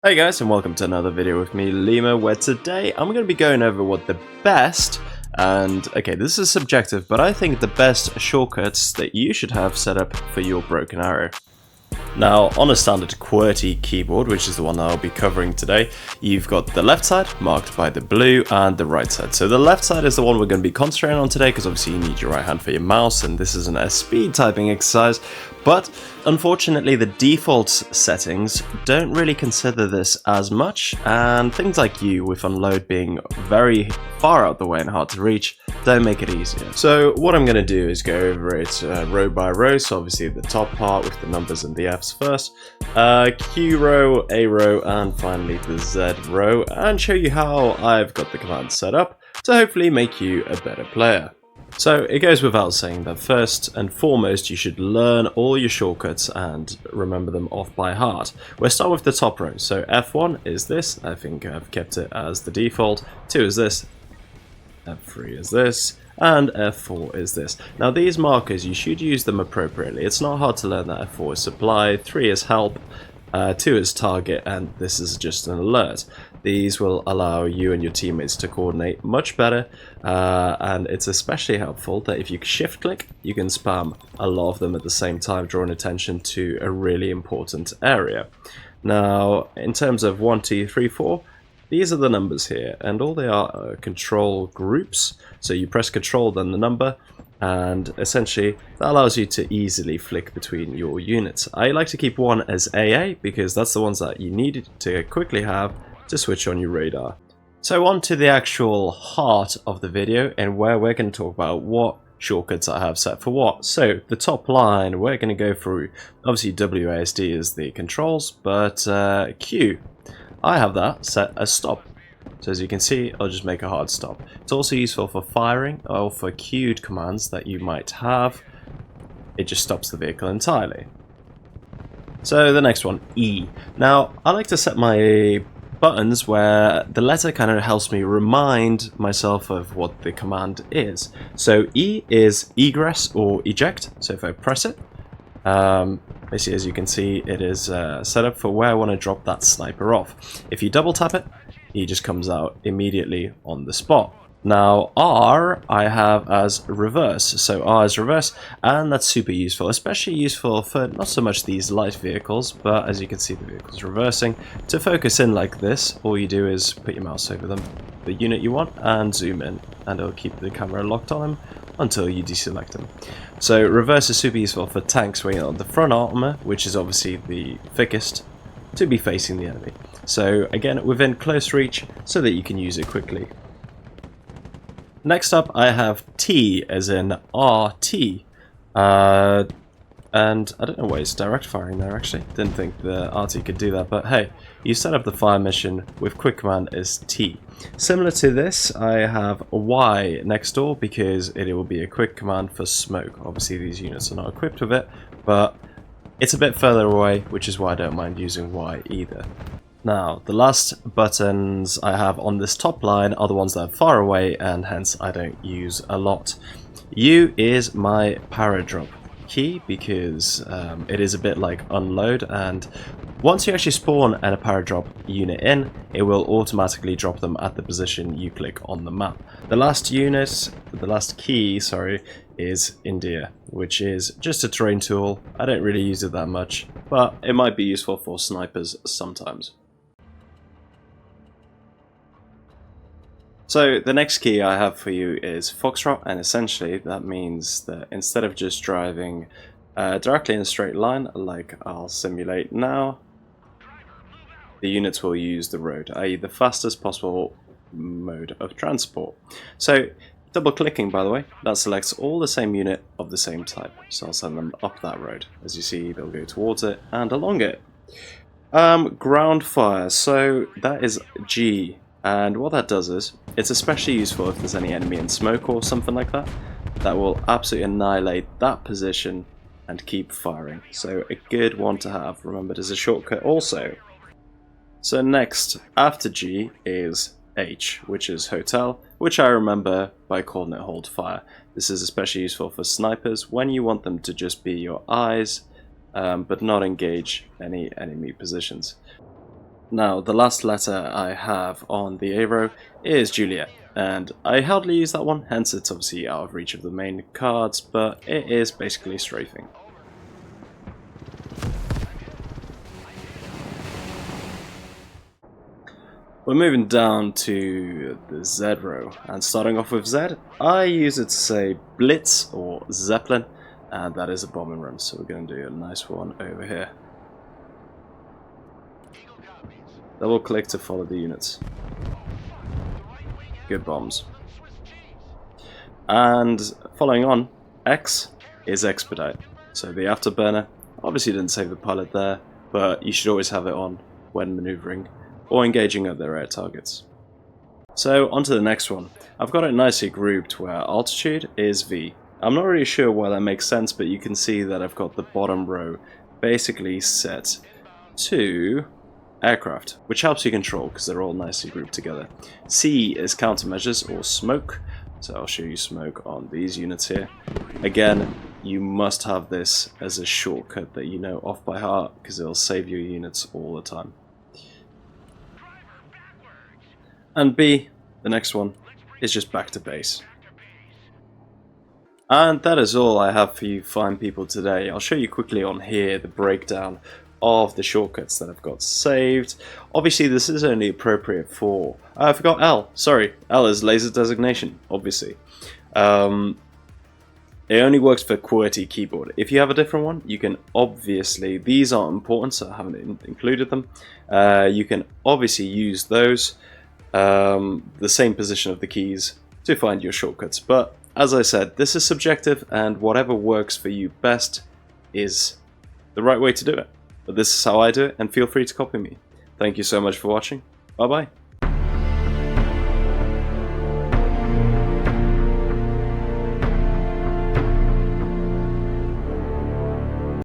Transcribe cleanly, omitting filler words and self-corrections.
Hey guys, and welcome to another video with me, Lima, where today I'm going to be going over what the best, and okay, this is subjective, but I think the best shortcuts that you should have set up for your broken arrow. Now, on a standard QWERTY keyboard, which is the one that I'll be covering today, you've got the left side marked by the blue and the right side. So the left side is the one we're going to be concentrating on today because obviously you need your right hand for your mouse and this isn't a speed typing exercise. But unfortunately the default settings don't really consider this as much, and things like U with unload being very far out the way and hard to reach don't make it easier. So what I'm going to do is go over it row by row, so obviously the top part with the numbers and the F's first, Q row, A row, and finally the Z row, and show you how I've got the command set up to hopefully make you a better player. So it goes without saying that first and foremost you should learn all your shortcuts and remember them off by heart. We'll start with the top row. So F1 is this, I think I've kept it as the default, 2 is this, F3 is this, and F4 is this. Now these markers, you should use them appropriately. It's not hard to learn that F4 is supply, 3 is help, 2 is target, and this is just an alert. These will allow you and your teammates to coordinate much better, and it's especially helpful that if you shift click, you can spam a lot of them at the same time, drawing attention to a really important area. Now, in terms of 1, 2, 3, 4, these are the numbers here, and all they are control groups. So you press control, then the number, and essentially that allows you to easily flick between your units. I like to keep 1 as AA because that's the ones that you need to quickly have to switch on your radar. So on to the actual heart of the video and where we're going to talk about what shortcuts I have set for what. So the top line we're going to go through, obviously WASD is the controls, but Q, I have that set as stop. So as you can see, I'll just make a hard stop. It's also useful for firing or for queued commands that you might have. It just stops the vehicle entirely. So the next one, E. Now I like to set my buttons where the letter kind of helps me remind myself of what the command is. So E is egress or eject. So if I press it, basically as you can see, it is set up for where I want to drop that sniper off. If you double tap it, he just comes out immediately on the spot. Now R I have as reverse, so R is reverse, and that's super useful, especially useful for not so much these light vehicles, but as you can see the vehicle's reversing. To focus in like this, all you do is put your mouse over them, the unit you want, and zoom in, and it'll keep the camera locked on him until you deselect him. So reverse is super useful for tanks where you want the front armor, which is obviously the thickest, to be facing the enemy. So again, within close reach, so that you can use it quickly. Next up, I have T as in RT, and I don't know why it's direct firing there actually, didn't think the RT could do that, but hey, you set up the fire mission with quick command as T. Similar to this, I have Y next door because it will be a quick command for smoke. Obviously these units are not equipped with it, but it's a bit further away, which is why I don't mind using Y either. Now, the last buttons I have on this top line are the ones that are far away and hence I don't use a lot. U is my paradrop key because it is a bit like unload, and once you actually spawn a paradrop unit in, it will automatically drop them at the position you click on the map. The last key, sorry, is India, which is just a terrain tool. I don't really use it that much, but it might be useful for snipers sometimes. So the next key I have for you is Foxtrot, and essentially that means that instead of just driving directly in a straight line like I'll simulate now, the units will use the road, i.e. the fastest possible mode of transport. So double clicking, by the way, that selects all the same unit of the same type, so I'll send them up that road. As you see, they'll go towards it and along it. Ground fire, so that is G. And what that does is, it's especially useful if there's any enemy in smoke or something like that. That will absolutely annihilate that position and keep firing. So a good one to have. Remember, there's a shortcut also. So next, after G is H, which is hotel, which I remember by calling it hold fire. This is especially useful for snipers when you want them to just be your eyes, but not engage any enemy positions. Now, the last letter I have on the A row is Juliet, and I hardly use that one, hence it's obviously out of reach of the main cards, but it is basically strafing. We're moving down to the Z row, and starting off with Z, I use it to say Blitz or Zeppelin, and that is a bombing run, so we're going to do a nice one over here. Double click to follow the units. Good bombs. And following on, X is Expedite. So the afterburner, obviously didn't save the pilot there, but you should always have it on when maneuvering or engaging at their air targets. So on to the next one. I've got it nicely grouped where altitude is V. I'm not really sure why that makes sense, but you can see that I've got the bottom row basically set to aircraft, which helps you control because they're all nicely grouped together. C is countermeasures or smoke, so I'll show you smoke on these units here. Again, you must have this as a shortcut that you know off by heart because it'll save your units all the time. And B, the next one, is just back to base. And that is all I have for you fine people today. I'll show you quickly on here the breakdown of the shortcuts that I've got saved. Obviously this is only appropriate for... I forgot L, sorry. L is laser designation, obviously. It only works for QWERTY keyboard. If you have a different one, you can obviously... These aren't important, so I haven't included them. You can obviously use those. The same position of the keys to find your shortcuts, but as I said, this is subjective and whatever works for you best is the right way to do it. But this is how I do it, and feel free to copy me. Thank you so much for watching. Bye bye.